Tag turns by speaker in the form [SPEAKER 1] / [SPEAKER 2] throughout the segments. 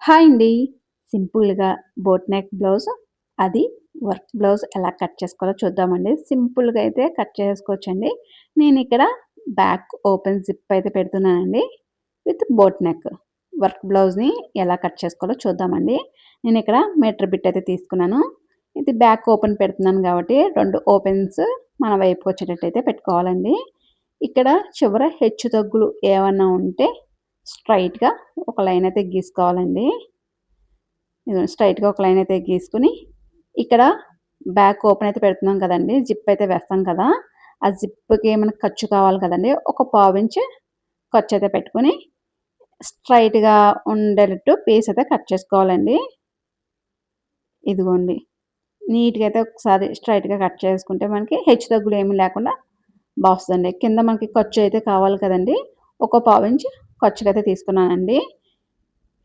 [SPEAKER 1] Hi అండి. సింపుల్‌గా boat neck blouse అది వర్క్ బ్లౌజ్ ఎలా కట్ చేసుకోవాలో చూద్దామండి. సింపుల్‌గా అయితే కట్ చేసుకోవచ్చండి. నేనిక్కడ బ్యాక్ ఓపెన్ జిప్ అయితే పెడుతున్నానండి. With boat neck. వర్క్ బ్లౌజ్‌ని ఎలా కట్ చేసుకోవాలో చూద్దామండి. నేనిక్కడ మీటర్ బిట్ అయితే తీసుకున్నాను. ఇది బ్యాక్ ఓపెన్ పెడుతున్నాను కాబట్టి 2 ఓపెన్స్ మన వైపుకి వచ్చేటట్టయితే పెట్టుకోవాలండి. ఇక్కడ చివర హెచ్చు తగ్గులు ఏమన్నా ఉంటే స్ట్రెయిట్‌గా ఒక లైన్ అయితే గీసుకోవాలండి. ఇదిగోండి స్ట్రెయిట్‌గా ఒక లైన్ అయితే గీసుకొని, ఇక్కడ బ్యాక్ ఓపెన్ అయితే పెడుతున్నాం కదండీ! జిప్ అయితే వేస్తాం కదా! ఆ జిప్‌కి మనకు ఖర్చు కావాలి కదండీ! ఒక పావించ్ ఖర్చు అయితే పెట్టుకొని, స్ట్రెయిట్‌గా ఉండేటట్టు పీస్ అయితే కట్ చేసుకోవాలండి. ఇదిగోండి. నీట్‌గా అయితే ఒకసారి స్ట్రెయిట్‌గా కట్ చేసుకుంటే మనకి హెచ్చు తగ్గులు ఏమి లేకుండా వస్తదండి. కింద మనకి ఖర్చు అయితే కావాలి కదండీ! ఒక పావించ్ ఖర్చుకైతే తీసుకున్నానండి.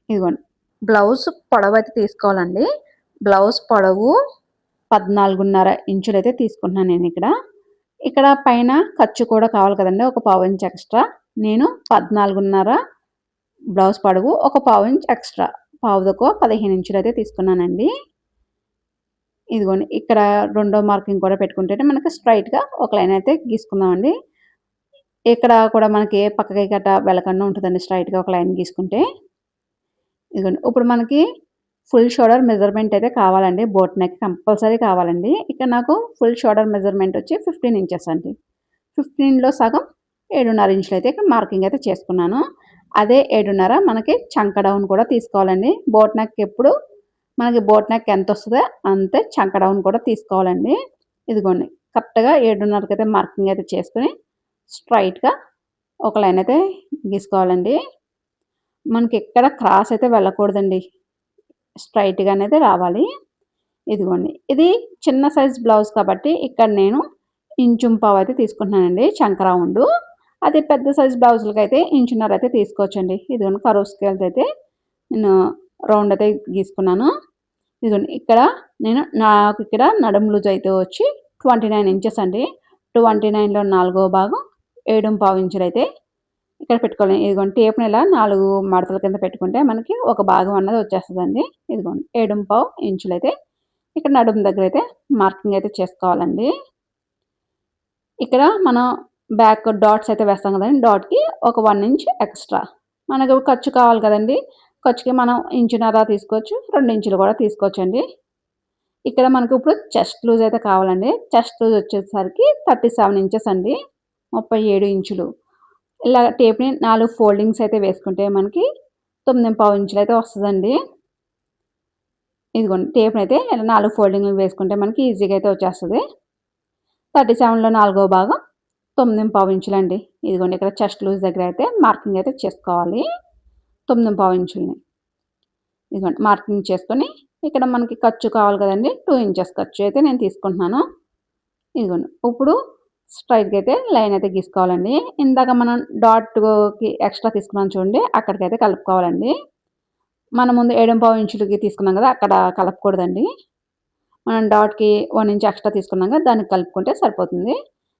[SPEAKER 1] ఇదిగోండి. బ్లౌజ్ పొడవైతే తీసుకోవాలండి. బ్లౌజ్ పొడవు 14.5 ఇంచులైతే తీసుకుంటున్నాను నేనిక్కడ. ఇక్కడ పైన ఖర్చు కూడా కావాలి కదండీ! ఒక పావించ్ ఎక్స్‌ట్రా. నేను 14.5 బ్లౌజ్ పొడవు, ఒక పావించ్ ఎక్స్‌ట్రా. పావుతక్కువ 15 ఇంచులైతే తీసుకున్నానండి. ఇదిగోండి. ఇక్కడ రెండో మార్కింగ్ కూడా పెట్టుకుంటేనే మనకి స్ట్రెయిట్‌గా ఒక లైన్ అయితే గీసుకుందామండి. ఇక్కడ కూడా మనకి ఏ పక్కకి గట్టా వెళ్ళకుండా ఉంటదండి స్ట్రెయిట్‌గా ఒక లైన్ గీసుకుంటే. ఇదిగోండి. ఇప్పుడు మనకి ఫుల్ షోల్డర్ మెజర్‌మెంట్ అయితే కావాలండి. బోట్ నెక్ కంపల్సరీ కావాలండి. ఇక్కడ నాకు ఫుల్ షోల్డర్ మెజర్‌మెంట్ వచ్చి 15 ఇంచెస్ అండి. 15లో సగం 7.5 ఇంచులైతే ఇక్కడ మార్కింగ్ అయితే చేసుకున్నాను. అదే 7.5 మనకి చంక డౌన్ కూడా తీసుకోవాలండి. బోట్ నెక్ ఎప్పుడు మనకి బోట్ నెక్ ఎంతొస్తదో అంతే చంక డౌన్ కూడా తీసుకోవాలండి. ఇదిగోండి. కరెక్ట్‌గా 7.5కైతే మార్కింగ్ అయితే చేసుకొని స్ట్రెయిట్‌గా ఒక లైన్ అయితే గీసుకోవాలండి. మనకెక్కడ క్రాస్ అయితే వెళ్ళకూడదండి. స్ట్రెయిట్‌గానైతే రావాలి. ఇదిగోండి. ఇది చిన్న సైజ్ బ్లౌజ్ కాబట్టి ఇక్కడ నేను ఇంచుంపావు అయితే తీసుకుంటున్నానండి చంక రౌండు. అదే పెద్ద సైజ్ బ్లౌజులకైతే ఇంచున్నర అయితే తీసుకోవచ్చండి. ఇదిగోండి కర్వ్ స్కేల్‌తో అయితే నేను రౌండ్ అయితే గీసుకున్నాను. ఇదిగోండి ఇక్కడ నాకు ఇక్కడ నడుము లూజ్ అయితే వచ్చి 29 ఇంచెస్ అండి. 29లో నాలుగో భాగం 7.5 ఇంచులైతే ఇక్కడ పెట్టుకోవాలి. ఇదిగోండి టేప్‌ని ఇలా 4 మడతల కింద పెట్టుకుంటే మనకి ఒక భాగం అన్నది వచ్చేస్తదండి. ఇదిగోండి 7.5 ఇంచులైతే ఇక్కడ నడుము దగ్గరైతే మార్కింగ్ అయితే చేసుకోవాలండి. ఇక్కడ మనం బ్యాక్ డాట్స్ అయితే వేస్తాం కదండీ! డాట్‌కి ఒక 1 ఇంచ్ ఎక్స్‌ట్రా. మనకు ఖర్చు కావాలి కదండీ! ఖర్చుకి మనం ఇంచున్నర తీసుకోవచ్చు. 2 ఇంచులు కూడా తీసుకోవచ్చండి. ఇక్కడ మనకు ఇప్పుడు చెస్ట్ లూజ్ అయితే కావాలండి. చెస్ట్ లూజ్ వచ్చేసరికి 37 ఇంచెస్ అండి. 37 ఇంచులు. ఇలా టేప్‌ని 4 ఫోల్డింగ్స్ అయితే వేసుకుంటే మనకి 9.5 ఇంచులైతే వస్తదండి. ఇదిగోండి టేప్‌నైతే ఇలా 4 ఫోల్డింగ్‌లు వేసుకుంటే మనకి ఈజీగా అయితే వచ్చేస్తది. 37లో నాలుగో భాగం 9.5 ఇంచులండి. ఇదిగోండి ఇక్కడ చెస్ట్ లూజ్ దగ్గర అయితే మార్కింగ్ అయితే చేసుకోవాలి. 9.5 ఇంచులని. ఇదిగోండి మార్కింగ్ చేసుకొని ఇక్కడ మనకి ఖర్చు కావాలి కదండీ! 2 ఇంచెస్ ఖర్చు అయితే నేను తీసుకుంటున్నాను. ఇదిగోండి. ఇప్పుడు స్ట్రెయిట్‌గా అయితే లైన్ అయితే గీసుకోవాలండి. ఇందాక మనం డాట్‌కి ఎక్స్‌ట్రా తీసుకున్నాం చూడండి. అక్కడికైతే కలుపుకోవాలండి. మనం ముందు 7.5 ఇంచులకి తీసుకున్నాం కదా! అక్కడ కలపకూడదండి. మనం డాట్‌కి 1 ఇంచ్ ఎక్స్‌ట్రా తీసుకున్నాం కదా! దానికి కలుపుకుంటే సరిపోతుంది.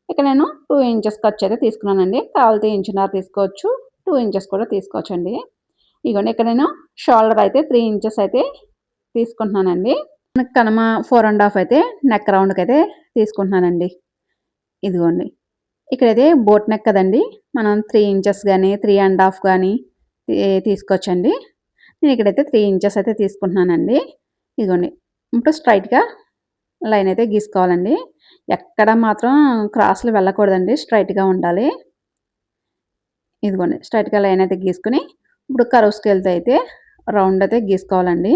[SPEAKER 1] ఇక్కడ నేను 2 ఇంచెస్ ఖర్చయితే తీసుకున్నానండి. కావాలితే ఇంచున్నర తీసుకోవచ్చు. 2 ఇంచెస్ కూడా తీసుకోవచ్చండి. ఇగోండి ఇక్కడ నేను షోల్డర్ అయితే 3 ఇంచెస్ అయితే తీసుకుంటున్నానండి. మనకి కనమ 4 ½ అయితే నెక్ రౌండ్‌కైతే తీసుకుంటున్నానండి. ఇదిగోండి. ఇక్కడైతే బోట్ నెక్ కదండీ! మనం 3 ఇంచెస్ గాని, 3 ½ గాని తీసుకోవచ్చండి. నేను ఇక్కడైతే 3 ఇంచెస్ అయితే తీసుకుంటున్నానండి. ఇదిగోండి. ఇప్పుడు స్ట్రెయిట్‌గా లైన్ అయితే గీసుకోవాలండి. ఎక్కడ మాత్రం క్రాస్‌లు వెళ్ళకూడదండి. స్ట్రెయిట్‌గా ఉండాలి. ఇదిగోండి. స్ట్రెయిట్‌గా లైన్ అయితే గీసుకొని, ఇప్పుడు కర్వ్ స్కేల్‌తో అయితే రౌండ్ అయితే గీసుకోవాలండి.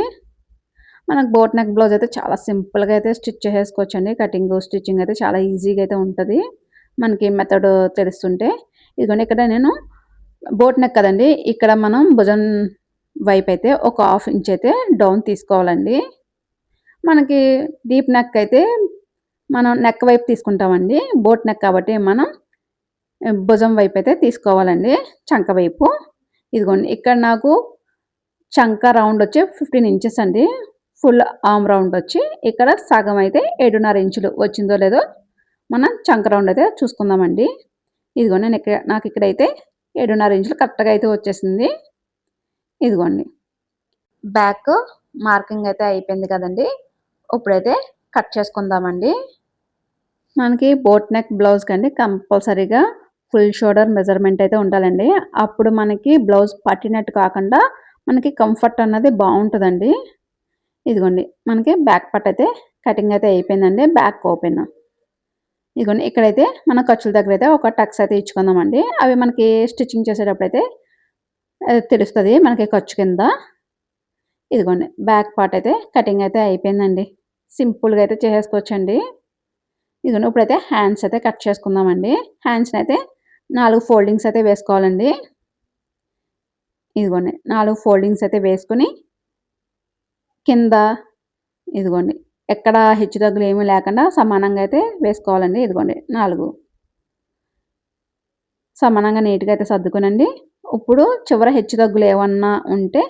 [SPEAKER 1] మనకు బోట్ నెక్ బ్లౌజ్ అయితే చాలా సింపుల్‌గా అయితే స్టిచ్ చేసేసుకోవచ్చండి. కటింగు, స్టిచ్చింగ్ అయితే చాలా ఈజీగా అయితే ఉంటది. మనకి మెథడ్ తెలుస్తుంటే. ఇదిగోండి ఇక్కడ నేను బోట్ నెక్ కదండీ! ఇక్కడ మనం భుజం వైపయితే ఒక 1/2 ఇంచ్ అయితే డౌన్ తీసుకోవాలండి. మనకి డీప్ నెక్ అయితే మనం నెక్ వైపు తీసుకుంటామండి. బోట్ నెక్ కాబట్టి మనం భుజం వైపయితే తీసుకోవాలండి. చంక వైపు. ఇదిగోండి ఇక్కడ నాకు చంక రౌండ్ వచ్చి 15 ఇంచెస్ అండి. ఫుల్ ఆర్మ్ రౌండ్ వచ్చి ఇక్కడ సగం అయితే 7.5 ఇంచులు వచ్చిందో లేదో మనం చంక రౌండ్ అయితే చూసుకుందామండి. ఇదిగోండి నాకిక్కడైతే 7.5 ఇంచులు కరెక్ట్‌గా అయితే వచ్చేసింది. ఇదిగోండి. బ్యాక్ మార్కింగ్ అయితే అయిపోయింది కదండీ! ఇప్పుడైతే కట్ చేసుకుందామండి. మనకి బోట్ నెక్ బ్లౌజ్‌కండి కంపల్సరీగా ఫుల్ షోల్డర్ మెజర్‌మెంట్ అయితే ఉండాలండి. అప్పుడు మనకి బ్లౌజ్ పట్టినట్టు కాకుండా మనకి కంఫర్ట్ అన్నది బావుంటదండి. ఇదిగోండి మనకి బ్యాక్ పార్ట్ అయితే కటింగ్ అయితే అయిపోయిందండి. Back open. ఇదిగోండి ఇక్కడైతే మన ఖర్చుల దగ్గరైతే ఒక టక్స్ అయితే ఇచ్చుకుందామండి. అవి మనకి స్టిచ్చింగ్ చేసేటప్పుడైతే తెలుస్తది మనకి ఖర్చు కింద. ఇదిగోండి బ్యాక్ పార్ట్ అయితే కటింగ్ అయితే అయిపోయిందండి. సింపుల్‌గా అయితే చేసేసుకోవచ్చండి. ఇదిగోండి ఇప్పుడైతే హ్యాండ్స్ అయితే కట్ చేసుకుందామండి. హ్యాండ్స్‌నైతే 4 ఫోల్డింగ్స్ అయితే వేసుకోవాలండి. ఇదిగోండి 4 ఫోల్డింగ్స్ అయితే వేసుకొని కింద ఇదిగోండి ఎక్కడ హెచ్చుతగ్గులు ఏమీ లేకుండా సమానంగా అయితే వేసుకోవాలండి. ఇదిగోండి 4 సమానంగా నీట్‌గా అయితే సర్దుకోనండి. ఇప్పుడు చివర హెచ్చుతగ్గులు ఏమన్నా ఉంటే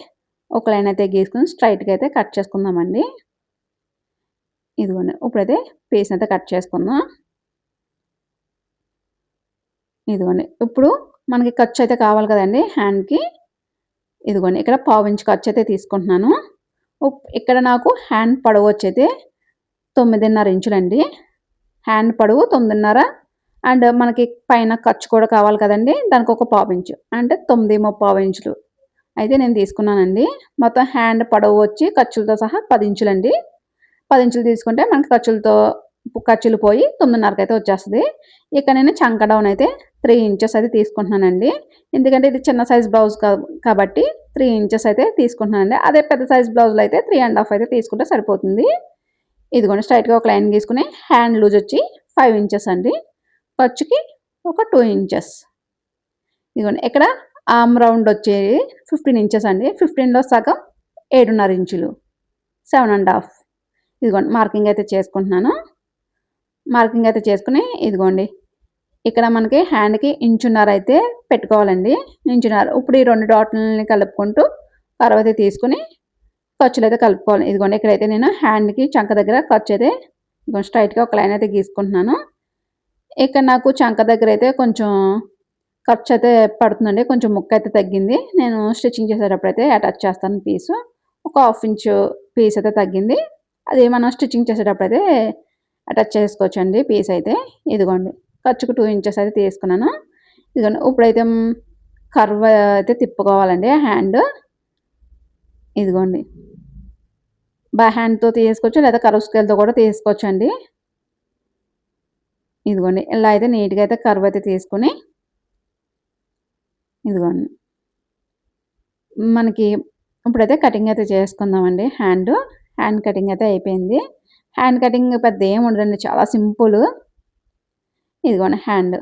[SPEAKER 1] ఒక లైన్ అయితే గీసుకొని స్ట్రెయిట్‌గా అయితే కట్ చేసుకుందామండి. ఇదిగోండి ఇప్పుడైతే పీస్‌ని అయితే కట్ చేసుకుందాం. ఇదిగోండి ఇప్పుడు మనకి ఖర్చు అయితే కావాలి కదండీ హ్యాండ్‌కి. ఇదిగోండి ఇక్కడ పావించి ఖర్చు అయితే తీసుకుంటున్నాను. ఇక్కడ నాకు హ్యాండ్ పొడవు వచ్చైతే 9.5 ఇంచులండి. హ్యాండ్ పొడవు 9.5 అండ్ మనకి పైన ఖర్చు కూడా కావాలి కదండీ! దానికి ఒక పావించు అంటే 9.75 ఇంచులు అయితే నేను తీసుకున్నానండి. మొత్తం హ్యాండ్ పొడవు వచ్చి ఖర్చులతో సహా 10 ఇంచులండి. 10 ఇంచులు తీసుకుంటే మనకి ఖర్చులు పోయి 9.5కి అయితే వచ్చేస్తది. ఇక నేను చంక డౌన్ అయితే 3 ఇంచెస్ అయితే తీసుకుంటున్నానండి. ఎందుకంటే ఇది చిన్న సైజ్ బ్లౌజ్ కాబట్టి 3 ఇంచెస్ అయితే తీసుకుంటున్నానండి. అదే పెద్ద సైజ్ బ్లౌజ్‌లో అయితే 3 ½ అయితే తీసుకుంటే సరిపోతుంది. ఇదిగోండి స్ట్రెయిట్‌గా ఒక లైన్ గీసుకొని హ్యాండ్ లూజ్ వచ్చి 5 ఇంచెస్ అండి. ఖర్చుకి ఒక 2 ఇంచెస్. ఇదిగోండి ఇక్కడ ఆర్మ్ రౌండ్ వచ్చేది 15 ఇంచెస్ అండి. 15లో సగం 7.5 ఇంచులు. 7 ½ ఇదిగోండి మార్కింగ్ అయితే చేసుకుంటున్నాను. మార్కింగ్ అయితే చేసుకొని ఇదిగోండి ఇక్కడ మనకి హ్యాండ్‌కి ఇంచున్నర అయితే పెట్టుకోవాలండి. ఇంచున్నర. ఇప్పుడు ఈ 2 డాట్‌లని కలుపుకుంటూ కర్వ్ అయితే తీసుకొని ఖర్చులైతే కలుపుకోవాలి. ఇదిగోండి ఇక్కడైతే నేను హ్యాండ్‌కి చంక దగ్గర ఖర్చయితే ఇదిగో స్ట్రెయిట్‌గా ఒక లైన్ అయితే గీసుకుంటున్నాను. ఇక్కడ నాకు చంక దగ్గరైతే కొంచెం ఖర్చయితే పడుతుందండి. కొంచెం ముక్కయితే తగ్గింది. నేను స్టిచ్చింగ్ చేసేటప్పుడైతే అటాచ్ చేస్తాను పీసు. ఒక హాఫ్ ఇంచు పీస్ అయితే తగ్గింది. అది మనం స్టిచ్చింగ్ చేసేటప్పుడైతే అటాచ్ చేసుకోవచ్చండి పీస్ అయితే. ఇదిగోండి ఖర్చుకు 2 ఇంచెస్ అయితే తీసుకున్నాను. ఇదిగోండి ఇప్పుడైతే కర్వ్ అయితే తిప్పుకోవాలండి హ్యాండ్. ఇదిగోండి. హ్యాండ్‌తో తీసుకోవచ్చు లేదా కర్వ్ స్కేల్‌తో కూడా తీసుకోవచ్చండి. ఇదిగోండి ఇలా అయితే నీట్‌గా అయితే కర్వ్ అయితే తీసుకొని ఇదిగోండి. మనకి ఇప్పుడైతే కటింగ్ అయితే చేసుకుందామండి హ్యాండ్. హ్యాండ్ కటింగ్ అయితే అయిపోయింది. హ్యాండ్ కటింగ్ పెద్ద ఏమి ఉండదండి. చాలా సింపుల్. ఇదిగోండి హ్యాండ్.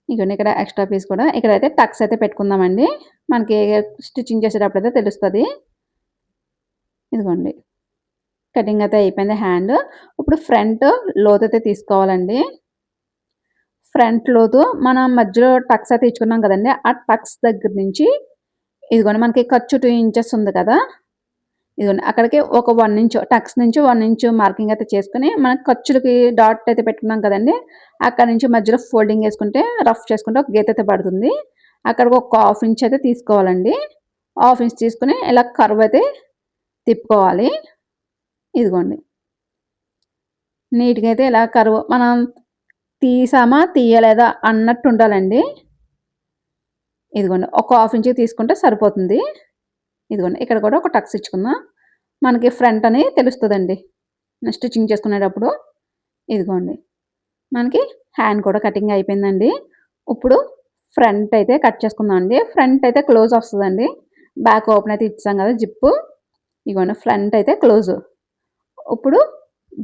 [SPEAKER 1] ఇదిగోండి ఇక్కడ ఎక్స్‌ట్రా పీస్ కూడా ఇక్కడైతే టక్స్ అయితే పెట్టుకుందామండి. మనకి స్టిచ్చింగ్ చేసేటప్పుడైతే తెలుస్తది. ఇదిగోండి. కటింగ్ అయితే అయిపోయింది హ్యాండ్. ఇప్పుడు ఫ్రంట్ లోతయితే తీసుకోవాలండి. ఫ్రంట్ లోతు మనం మధ్యలో టక్స్ అయితే ఇచ్చుకున్నాం కదండీ! ఆ టక్స్ దగ్గర నుంచి ఇదిగోండి మనకి ఖర్చు 2 ఇంచెస్ ఉంది కదా! ఇదిగోండి అక్కడికి ఒక 1 ఇంచ్ టక్స్ నుంచి 1 ఇంచ్ మార్కింగ్ అయితే చేసుకొని, మనకి ఖర్చులకి డాట్ అయితే పెట్టుకున్నాం కదండీ! అక్కడి నుంచి మధ్యలో ఫోల్డింగ్ ఏసుకుంటే, రఫ్ చేసుకుంటే ఒక గీత అయితే పడుతుంది. అక్కడికి ఒక హాఫ్ ఇంచ్ అయితే తీసుకోవాలండి. హాఫ్ ఇంచ్ తీసుకొని ఇలా కర్వ్ అయితే తిప్పుకోవాలి. ఇదిగోండి. నీట్‌గా అయితే ఇలా కర్వ్ మనం తీసామా, తీయలేదా అన్నట్టు ఉండాలండి. ఇదిగోండి. ఒక హాఫ్ ఇంచ్ తీసుకుంటే సరిపోతుంది. ఇదిగోండి. ఇక్కడ కూడా ఒక టక్స్ ఇచ్చుకుందాం. మనకి ఫ్రంట్ అని తెలుస్తదండి. స్టిచ్చింగ్ చేసుకునేటప్పుడు. ఇదిగోండి. మనకి హ్యాండ్ కూడా కటింగ్ అయిపోయిందండి. ఇప్పుడు ఫ్రంట్ అయితే కట్ చేసుకుందామండి. ఫ్రంట్ అయితే క్లోజ్ వస్తదండి. బ్యాక్ ఓపెన్ అయితే ఇచ్చాం కదా! జిప్పు. ఇగోండి ఫ్రంట్ అయితే క్లోజు. ఇప్పుడు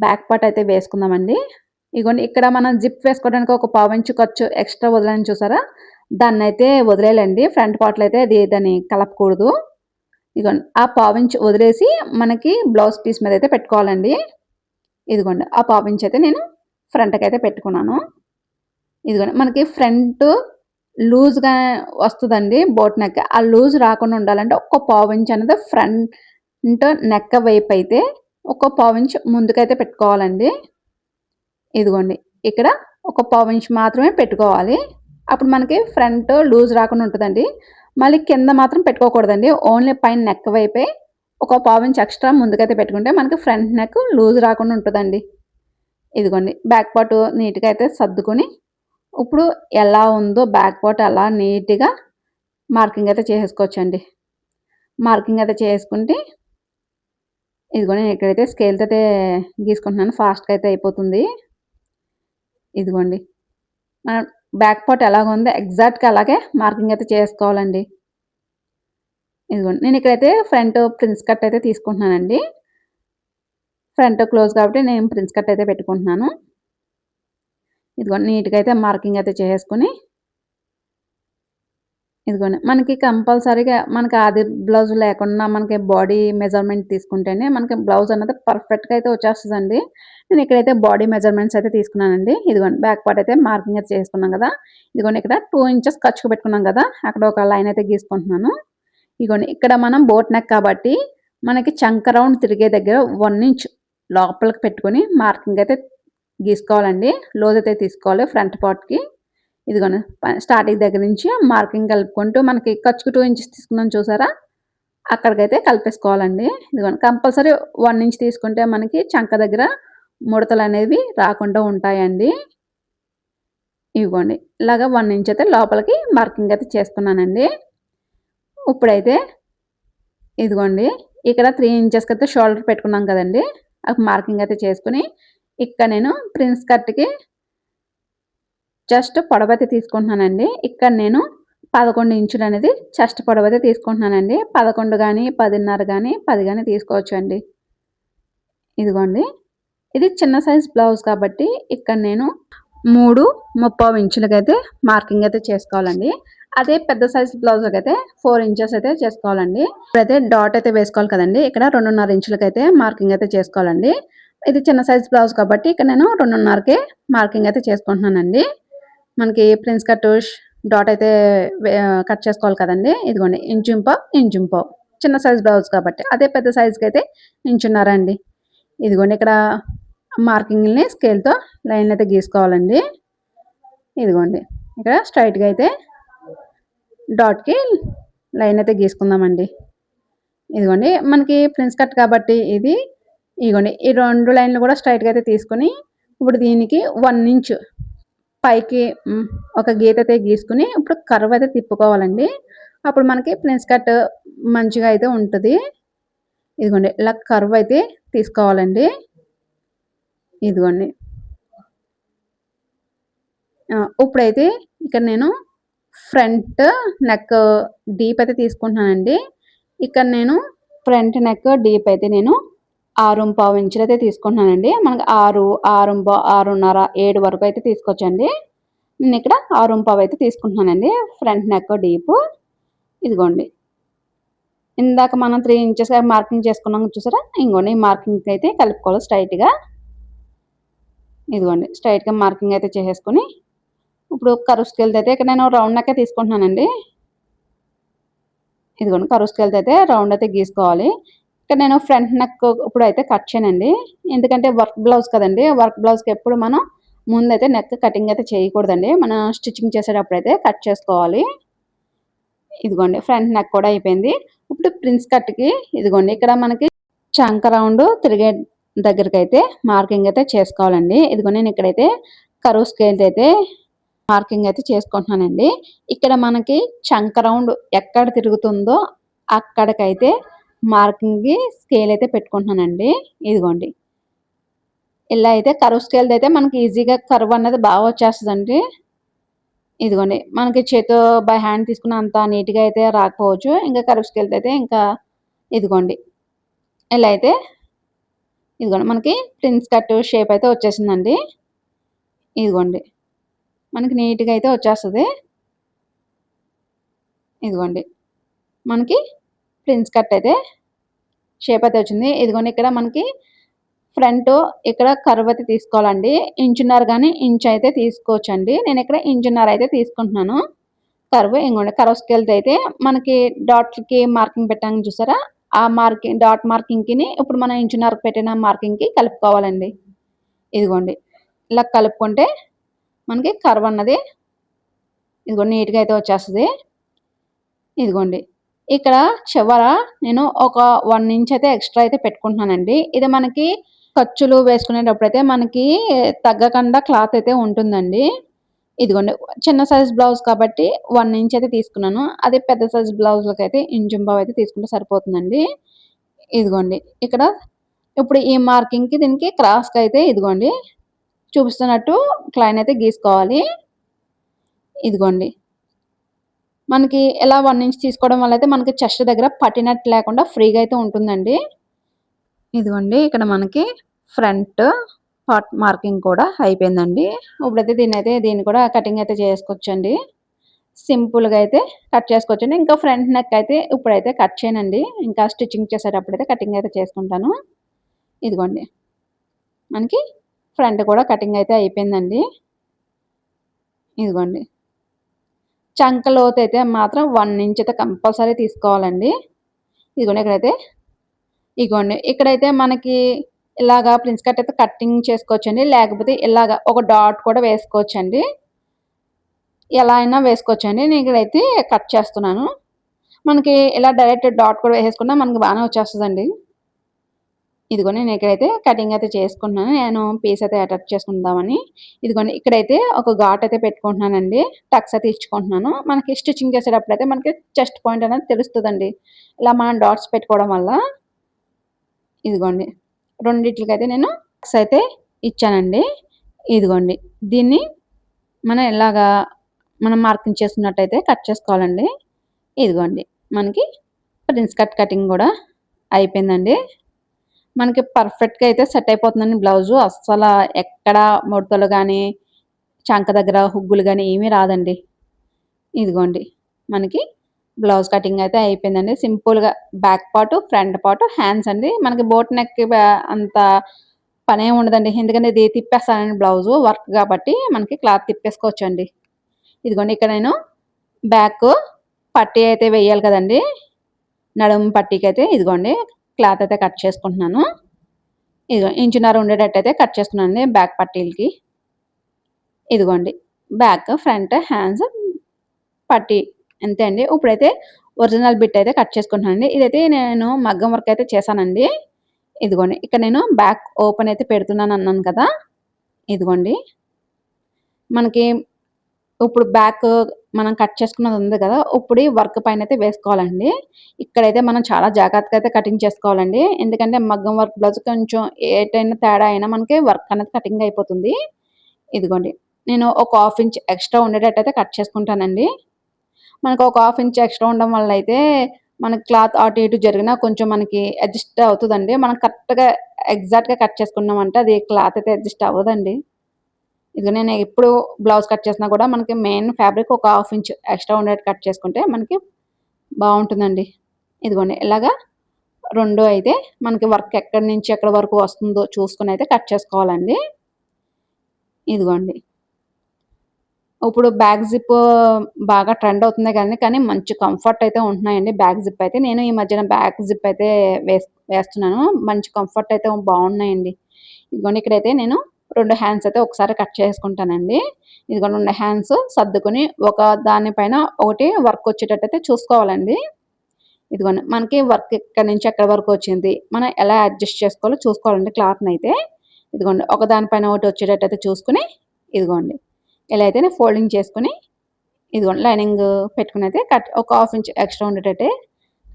[SPEAKER 1] బ్యాక్ పార్ట్ అయితే వేసుకుందామండి. ఇగోండి ఇక్కడ మనం జిప్ వేసుకోవడానికి ఒక పావించు ఖర్చు ఎక్స్‌ట్రా వదిలాను చూసారా? దాన్నయితే వదిలేయాలండి. ఫ్రంట్ పార్ట్‌లో అయితే దాన్ని కలపకూడదు. ఇదిగోండి. ఆ పావించ్ వదిలేసి మనకి బ్లౌజ్ పీస్ మీదయితే పెట్టుకోవాలండి. ఇదిగోండి. ఆ పావించ్ అయితే నేను ఫ్రంట్‌కయితే పెట్టుకున్నాను. ఇదిగోండి. మనకి ఫ్రంట్ లూజ్‌గా వస్తదండి బోట్ నెక్. ఆ లూజ్ రాకుండా ఉండాలంటే ఒక పావించ్ అనేది ఫ్రంట్ నెక్ వైపయితే ఒక పావించ్ ముందుకైతే పెట్టుకోవాలండి. ఇదిగోండి. ఇక్కడ ఒక పావించ్ మాత్రమే పెట్టుకోవాలి. అప్పుడు మనకి ఫ్రంట్ లూజ్ రాకుండా ఉంటదండి. మళ్ళీ కింద మాత్రం పెట్టుకోకూడదండి. ఓన్లీ పైన నెక్ వైపే ఒక పావించి ఎక్స్‌ట్రా ముందుకైతే పెట్టుకుంటే మనకి ఫ్రంట్ నెక్ లూజ్ రాకుండా ఉంటదండి. ఇదిగోండి బ్యాక్ పార్ట్ నీట్‌గా అయితే సర్దుకొని, ఇప్పుడు ఎలా ఉందో బ్యాక్ పార్ట్ అలా నీట్‌గా మార్కింగ్ అయితే చేసేసుకోవచ్చండి. మార్కింగ్ అయితే చేసుకుంటే ఇదిగోండి నేను ఇక్కడైతే స్కేల్‌తోటే గీసుకుంటున్నాను. ఫాస్ట్‌గా అయితే అయిపోతుంది. ఇదిగోండి. మనం బ్యాక్ పార్ట్ ఎలాగుందో ఎగ్జాక్ట్‌గా అలాగే మార్కింగ్ అయితే చేసుకోవాలండి. ఇదిగోండి. నేనిక్కడైతే ఫ్రంట్ ప్రిన్స్ కట్ అయితే తీసుకుంటున్నానండి. ఫ్రంట్ క్లోజ్ కాబట్టి నేను ప్రిన్స్ కట్ అయితే పెట్టుకుంటున్నాను. ఇదిగోండి నీట్‌గా అయితే మార్కింగ్ అయితే చేసేసుకొని ఇదిగోండి. మనకి కంపల్సరీగా మనకి ఆది బ్లౌజ్ లేకుండా మనకి బాడీ మెజర్‌మెంట్ తీసుకుంటేనే మనకి బ్లౌజ్ అన్నది పర్ఫెక్ట్‌గా అయితే వచ్చేస్తదండి. నేను ఇక్కడైతే బాడీ మెజర్‌మెంట్స్ అయితే తీసుకున్నానండి. ఇదిగోండి బ్యాక్ పార్ట్ అయితే మార్కింగ్ అయితే చేసుకున్నాం గదా! ఇదిగోండి ఇక్కడ 2 ఇంచెస్ ఖర్చుకు పెట్టుకున్నాం గదా! అక్కడ ఒక లైన్ అయితే గీసుకుంటున్నాను. ఇగోండి ఇక్కడ మనం బోట్ నెక్ కాబట్టి మనకి చంక రౌండ్ తిరిగే దగ్గర 1 ఇంచ్ లోపలికి పెట్టుకొని మార్కింగ్ అయితే గీసుకోవాలండి. లోజ్ అయితే తీసుకోవాలి ఫ్రంట్ పార్ట్‌కి. ఇదిగోండి స్టార్టింగ్ దగ్గర నుంచి మార్కింగ్ కలుపుకుంటూ మనకి ఖర్చుకు 2 ఇంచెస్ తీసుకున్నాం చూసారా? అక్కడికైతే కలిపేసుకోవాలండి. ఇదిగోండి కంపల్సరీ 1 ఇంచ్ తీసుకుంటే మనకి చంక దగ్గర ముడతలనేవి రాకుండా ఉంటాయండి. ఇవిగోండి. ఇలాగా 1 ఇంచ్ అయితే లోపలికి మార్కింగ్ అయితే చేసుకున్నానండి. ఇప్పుడైతే ఇదిగోండి ఇక్కడ 3 ఇంచెస్‌కైతే షోల్డర్ పెట్టుకున్నాం కదండీ! అప్పుడు మార్కింగ్ అయితే చేసుకొని, ఇక్కడ నేను ప్రిన్స్ కట్‌కి చెస్ట్ పొడవైతే తీసుకుంటున్నానండి. ఇక్కడ నేను 11 ఇంచులనేది చెస్ట్ పొడవైతే తీసుకుంటున్నానండి. 11 గాని, 10:30 గాని, 10 గాని తీసుకోవచ్చండి. ఇదిగోండి. ఇది చిన్న సైజ్ బ్లౌజ్ కాబట్టి ఇక్కడ నేను 3:30 ఇంచులకైతే మార్కింగ్ అయితే చేసుకోవాలండి. అదే పెద్ద సైజ్ బ్లౌజ్‌కైతే 4 ఇంచెస్ అయితే చేసుకోవాలండి. ఇప్పుడైతే డాట్ అయితే వేసుకోవాలి కదండీ! ఇక్కడ 2:30 ఇంచులకైతే మార్కింగ్ అయితే చేసుకోవాలండి. ఇది చిన్న సైజ్ బ్లౌజ్ కాబట్టి ఇక్కడ నేను 2:30కే మార్కింగ్ అయితే చేసుకుంటున్నానండి. మనకి ప్రిన్స్ కట్ డాట్ అయితే కట్ చేసుకోవాలి కదండీ! ఇదిగోండి ఇంచుంపావు, ఇంచుంపావు. చిన్న సైజ్ బ్లౌజ్ కాబట్టి. అదే పెద్ద సైజ్‌కైతే ఇంచున్నర అండి. ఇదిగోండి ఇక్కడ మార్కింగ్‌ని స్కేల్‌తో లైన్‌లయితే గీసుకోవాలండి. ఇదిగోండి. ఇక్కడ స్ట్రెయిట్‌గా అయితే డాట్‌కి లైన్ అయితే గీసుకుందామండి. ఇదిగోండి మనకి ప్రిన్స్ కట్ కాబట్టి ఇది ఇగోండి ఈ 2 లైన్‌లు కూడా స్ట్రెయిట్‌గా అయితే తీసుకొని, ఇప్పుడు దీనికి 1 ఇంచ్ పైకి ఒక గీత అయితే గీసుకొని, ఇప్పుడు కర్వ్ అయితే తిప్పుకోవాలండి. అప్పుడు మనకి ప్రిన్స్ కట్ మంచిగా అయితే ఉంటది. ఇదిగోండి ఇలా కర్వ్ అయితే తీసుకోవాలండి. ఇదిగోండి. ఇప్పుడైతే ఇక్కడ నేను ఫ్రంట్ నెక్ డీప్ అయితే తీసుకుంటున్నానండి. ఇక్కడ నేను ఫ్రంట్ నెక్ డీప్ అయితే నేను 6:15 ఇంచులైతే తీసుకుంటున్నానండి. మనకు 6, 6:30, 7 వరకు అయితే తీసుకోవచ్చండి. నేనిక్కడ 6:15 అయితే తీసుకుంటున్నానండి. Front neck deep. ఇదిగోండి. ఇందాక మనం 3 ఇంచెస్ మార్కింగ్ చేసుకున్నాం చూసారా? ఇంగోండి ఈ మార్కింగ్‌కి అయితే కలుపుకోవాలి స్ట్రెయిట్‌గా. ఇదిగోండి. స్ట్రెయిట్‌గా మార్కింగ్ అయితే చేసేసుకొని, ఇప్పుడు కర్వ్ స్కేల్‌తో అయితే ఇక్కడ నేను రౌండ్ నెక్కే తీసుకుంటున్నానండి. ఇదిగోండి కర్వ్ స్కేల్‌తో అయితే రౌండ్ అయితే గీసుకోవాలి. ఇక్కడ నేను ఫ్రంట్ నెక్ ఇప్పుడైతే కట్ చేయనండి. ఎందుకంటే వర్క్ బ్లౌజ్ కదండీ! వర్క్ బ్లౌజ్‌కి ఎప్పుడు మనం ముందైతే నెక్ కటింగ్ అయితే చేయకూడదండి. మనం స్టిచ్చింగ్ చేసేటప్పుడైతే కట్ చేసుకోవాలి. ఇదిగోండి ఫ్రంట్ నెక్ కూడా అయిపోయింది. ఇప్పుడు ప్రిన్స్ కట్‌కి ఇదిగోండి ఇక్కడ మనకి చంక రౌండ్ తిరిగే దగ్గరకైతే మార్కింగ్ అయితే చేసుకోవాలండి. ఇదిగో నేను ఇక్కడైతే కర్వ్ స్కేల్‌తో అయితే మార్కింగ్ అయితే చేసుకుంటున్నానండి. ఇక్కడ మనకి చంక రౌండ్ ఎక్కడ తిరుగుతుందో అక్కడికైతే మార్కింగ్‌కి స్కేల్ అయితే పెట్టుకుంటున్నానండి. ఇదిగోండి. ఇలా అయితే కర్వ్ స్కేల్‌తో అయితే మనకి ఈజీగా కర్వ్ అన్నది బాగా వచ్చేస్తదండి. ఇదిగోండి. మనకి చేత్తో బై హ్యాండ్ తీసుకున్న అంత నీట్‌గా అయితే రాకపోవచ్చు. ఇంకా కర్వ్ స్కేల్‌తో అయితే ఇంకా ఇదిగోండి. ఇలా అయితే ఇదిగోండి మనకి ప్రిన్స్ కట్ షేప్ అయితే వచ్చేసిందండి. ఇదిగోండి. మనకి నీట్‌గా అయితే వచ్చేస్తది. ఇదిగోండి. మనకి ప్రిన్స్ కట్ అయితే షేప్ అయితే వచ్చింది. ఇదిగోండి ఇక్కడ మనకి ఫ్రంట్ ఇక్కడ కర్వ్ అయితే తీసుకోవాలండి. ఇంచున్నర గాని, ఇంచ్ అయితే తీసుకోవచ్చండి. నేనిక్కడ ఇంచున్నర అయితే తీసుకుంటున్నాను. కర్వ్ ఇంగోండి కర్వ్ స్కేల్‌తో అయితే మనకి డాట్‌లకి మార్కింగ్ పెట్టాం చూసారా? ఆ మార్కింగ్ డాట్ మార్కింగ్‌కిని ఇప్పుడు మనం ఇంచున్నర పెట్టిన మార్కింగ్‌కి కలుపుకోవాలండి. ఇదిగోండి. ఇలా కలుపుకుంటే మనకి కర్వ్ అన్నది ఇదిగో నీట్‌గా అయితే వచ్చేస్తది. ఇదిగోండి. ఇక్కడ చివర నేను ఒక 1 ఇంచ్ అయితే ఎక్స్‌ట్రా అయితే పెట్టుకుంటున్నానండి. ఇది మనకి ఖర్చులు వేసుకునేటప్పుడైతే మనకి తగ్గకుండా క్లాత్ అయితే ఉంటుందండి. ఇదిగోండి. చిన్న సైజ్ బ్లౌజ్ కాబట్టి 1 ఇంచ్ అయితే తీసుకున్నాను. అదే పెద్ద సైజ్ బ్లౌజ్‌లకైతే ఇంచుంపావు అయితే తీసుకుంటే సరిపోతుందండి. ఇదిగోండి. ఇక్కడ ఇప్పుడు ఈ మార్కింగ్‌కి దీనికి క్రాస్‌కైతే ఇదిగోండి చూపిస్తున్నట్టు లైన్ అయితే గీసుకోవాలి. ఇదిగోండి. మనకి ఇలా 1 ఇంచ్ తీసుకోవడం వల్ల అయితే మనకి చెస్ట్ దగ్గర పట్టినట్టు లేకుండా ఫ్రీగా అయితే ఉంటుందండి. ఇదిగోండి ఇక్కడ మనకి ఫ్రంట్ పార్ట్ మార్కింగ్ కూడా అయిపోయిందండి. ఇప్పుడైతే దీన్ని కూడా కటింగ్ అయితే చేసుకోవచ్చండి. సింపుల్‌గా అయితే కట్ చేసుకోవచ్చండి. ఇంకా ఫ్రంట్ నెక్ అయితే ఇప్పుడైతే కట్ చేయనండి. ఇంకా స్టిచ్చింగ్ చేసేటప్పుడైతే కటింగ్ అయితే చేసుకుంటాను. ఇదిగోండి. మనకి ఫ్రంట్ కూడా కటింగ్ అయితే అయిపోయిందండి. ఇదిగోండి. చంక లోతైతే మాత్రం 1 ఇంచ్ అయితే కంపల్సరీ తీసుకోవాలండి. ఇగోండి. ఇక్కడైతే మనకి ఇలాగా ప్రిన్స్ కట్ అయితే కటింగ్ చేసుకోవచ్చండి. లేకపోతే ఇలాగా ఒక డాట్ కూడా వేసుకోవచ్చండి. ఎలా అయినా వేసుకోవచ్చండి. నేను ఇక్కడైతే కట్ చేస్తున్నాను. మనకి ఇలా డైరెక్ట్ డాట్ కూడా వేసేసుకున్నా మనకి బానే వచ్చేస్తదండి. ఇదిగోండి నేను ఇక్కడైతే కటింగ్ అయితే చేసుకుంటున్నాను. నేను పీస్ అయితే అటాచ్ చేసుకుందామని. ఇదిగోండి ఇక్కడైతే ఒక ఘాట్ అయితే పెట్టుకుంటున్నానండి. టక్స్ అయితే ఇచ్చుకుంటున్నాను. మనకి స్టిచ్చింగ్ చేసేటప్పుడైతే మనకి చెస్ట్ పాయింట్ అనేది తెలుస్తదండి. ఇలా మనం డాట్స్ పెట్టుకోవడం వల్ల. ఇదిగోండి. రెండిట్లకైతే నేను టక్స్ అయితే ఇచ్చానండి. ఇదిగోండి. దీన్ని మనం ఇలాగా మనం మార్కింగ్ చేసుకున్నట్టయితే కట్ చేసుకోవాలండి. ఇదిగోండి. మనకి ప్రిన్స్ కట్ కటింగ్ గూడా అయిపోయిందండి. మనకి పర్ఫెక్ట్‌గా అయితే సెట్ అయిపోతుందండి బ్లౌజు. అస్సల ఎక్కడ ముడతలు గానీ, చంక దగ్గర హుగ్గులు గానీ ఏమీ రాదండి. ఇదిగోండి. మనకి బ్లౌజ్ కటింగ్ అయితే అయిపోయిందండి. సింపుల్‌గా back part, front part, hands అండి. మనకి బోట్ నెక్‌కి అంత పనేం ఉండదండి. ఎందుకంటే ఇది తిప్పేస్తానండి బ్లౌజు వర్క్ గాబట్టి మనకి క్లాత్ తిప్పేసుకోవచ్చండి. ఇదిగోండి ఇక్కడ నేను బ్యాకు పట్టీ అయితే వేయాలి కదండీ! నడుము పట్టీకైతే ఇదిగోండి క్లాత్ అయితే కట్ చేసుకుంటున్నాను. ఇదిగో ఇంచున్నర ఉండేటట్టయితే కట్ చేసుకున్నానండి బ్యాక్ పట్టీలకి. ఇదిగోండి. బ్యాక్, ఫ్రంట్, హ్యాండ్స్, పట్టీ అంతే అండి. ఇప్పుడైతే ఒరిజినల్ బిట్ అయితే కట్ చేసుకుంటున్నానండి. ఇదైతే నేను మగ్గం వర్క్ అయితే చేశానండి. ఇదిగోండి. ఇక్కడ నేను బ్యాక్ ఓపెన్ అయితే పెడుతున్నానన్నాను కదా! ఇదిగోండి. మనకి ఇప్పుడు బ్యాక్ మనం కట్ చేసుకున్నది ఉంది కదా! ఇప్పుడు ఈ వర్క్ పైనైతే వేసుకోవాలండి. ఇక్కడైతే మనం చాలా జాగ్రత్తగా అయితే కటింగ్ చేసుకోవాలండి. ఎందుకంటే మగ్గం వర్క్ బ్లౌజ్ కొంచెం ఏటైనా తేడా అయినా మనకి వర్క్ అనేది కటింగ్ అయిపోతుంది. ఇదిగోండి. నేను ఒక హాఫ్ ఇంచ్ ఎక్స్‌ట్రా ఉండేటట్టయితే కట్ చేసుకుంటానండి. మనకు ఒక హాఫ్ ఇంచ్ ఎక్స్‌ట్రా ఉండడం వల్ల అయితే మనకి క్లాత్ అటు ఇటు జరిగినా కొంచెం మనకి అడ్జస్ట్ అవుతదండి. మనం కరెక్ట్‌గా ఎగ్జాక్ట్‌గా కట్ చేసుకున్నామంటే అది క్లాత్ అయితే అడ్జస్ట్ అవ్వదండి. ఇదిగో నేను ఎప్పుడు బ్లౌజ్ కట్ చేసినా కూడా మనకి మెయిన్ ఫ్యాబ్రిక్ ఒక హాఫ్ ఇంచ్ ఎక్స్‌ట్రా ఉండేట్టు కట్ చేసుకుంటే మనకి బావుంటుందండి. ఇదిగోండి ఇలాగా 2 అయితే మనకి వర్క్ ఎక్కడి నుంచి ఎక్కడి వరకు వస్తుందో చూసుకొని అయితే కట్ చేసుకోవాలండి. ఇదిగోండి. ఇప్పుడు బ్యాక్ జిప్ బాగా ట్రెండ్ అవుతుంది కానీ మంచి కంఫర్ట్ అయితే ఉంటున్నాయండి బ్యాక్ జిప్ అయితే. నేను ఈ మధ్యన బ్యాక్ జిప్ అయితే వేస్తున్నాను. మంచి కంఫర్ట్ అయితే బావున్నాయండి. ఇదిగోండి ఇక్కడైతే నేను 2 హ్యాండ్స్ అయితే ఒకసారి కట్ చేసుకుంటానండి. ఇదిగోండి 2 హ్యాండ్స్ సర్దుకొని ఒక దాని పైన ఒకటి వర్క్ వచ్చేటట్టయితే చూసుకోవాలండి. ఇదిగోండి మనకి వర్క్ ఇక్కడి నుంచి ఎక్కడి వరకు వచ్చింది. మనం ఎలా అడ్జస్ట్ చేసుకోవాలో చూసుకోవాలండి క్లాత్‌నయితే. ఇదిగోండి ఒక దాని పైన ఒకటి వచ్చేటట్టయితే చూసుకొని ఇదిగోండి. ఇలా అయితే నేను ఫోల్డింగ్ చేసుకొని ఇదిగోండి లైనింగ్ పెట్టుకొనైతే ఒక హాఫ్ ఇంచ్ ఎక్స్‌ట్రా ఉండేటట్టే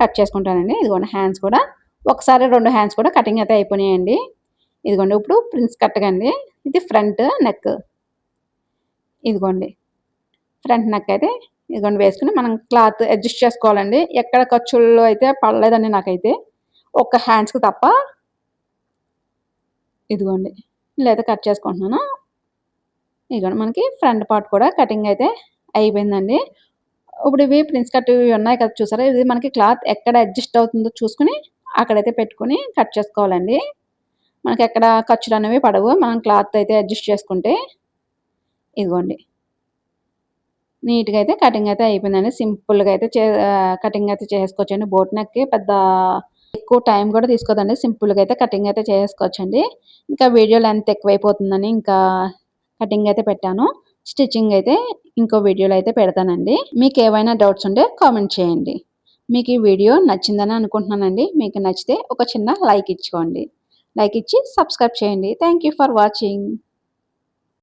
[SPEAKER 1] కట్ చేసుకుంటానండి. ఇదిగోండి హ్యాండ్స్ కూడా ఒకసారి 2 హ్యాండ్స్ కూడా కటింగ్ అయితే అయిపోయినాయండి. ఇదిగోండి ఇప్పుడు ప్రిన్స్ కట్‌కండి. ఇది ఫ్రంట్ నెక్. ఇదిగోండి. ఫ్రంట్ నెక్ అయితే ఇదిగోండి వేసుకొని మనం క్లాత్ అడ్జస్ట్ చేసుకోవాలండి. ఎక్కడ ఖర్చుల్లో అయితే పడలేదండి నాకైతే. ఒక్క హ్యాండ్స్‌కి తప్ప. ఇదిగోండి. ఇలా అయితే కట్ చేసుకుంటున్నాను. ఇదిగోండి మనకి ఫ్రంట్ పార్ట్ కూడా కటింగ్ అయితే అయిపోయిందండి. ఇప్పుడు ఇవి ప్రిన్స్ కట్ ఇవి ఉన్నాయి కదా చూసారా? ఇది మనకి క్లాత్ ఎక్కడ అడ్జస్ట్ అవుతుందో చూసుకొని అక్కడైతే పెట్టుకొని కట్ చేసుకోవాలండి. మనకెక్కడ ఖర్చులనేవి పడవు. మనం క్లాత్ అయితే అడ్జస్ట్ చేసుకుంటే. ఇదిగోండి. నీట్‌గా అయితే కటింగ్ అయితే అయిపోయిందండి. సింపుల్‌గా అయితే కటింగ్ అయితే చేసుకోవచ్చండి. బోట్ నెక్‌కి పెద్ద ఎక్కువ టైం కూడా తీసుకోదండి. సింపుల్‌గా అయితే కటింగ్ అయితే చేసుకోవచ్చండి. ఇంకా వీడియో లెంత్ ఎక్కువైపోతుందని ఇంకా కటింగ్ అయితే పెట్టాను. స్టిచ్చింగ్ అయితే ఇంకో వీడియోలో అయితే పెడతానండి. మీకు ఏవైనా డౌట్స్ ఉంటే కామెంట్ చేయండి. మీకు ఈ వీడియో నచ్చిందని అనుకుంటున్నానండి. మీకు నచ్చితే ఒక చిన్న లైక్ ఇచ్చుకోండి. లైక్ ఇచ్చి సబ్స్క్రైబ్ చేయండి. Thank you for watching.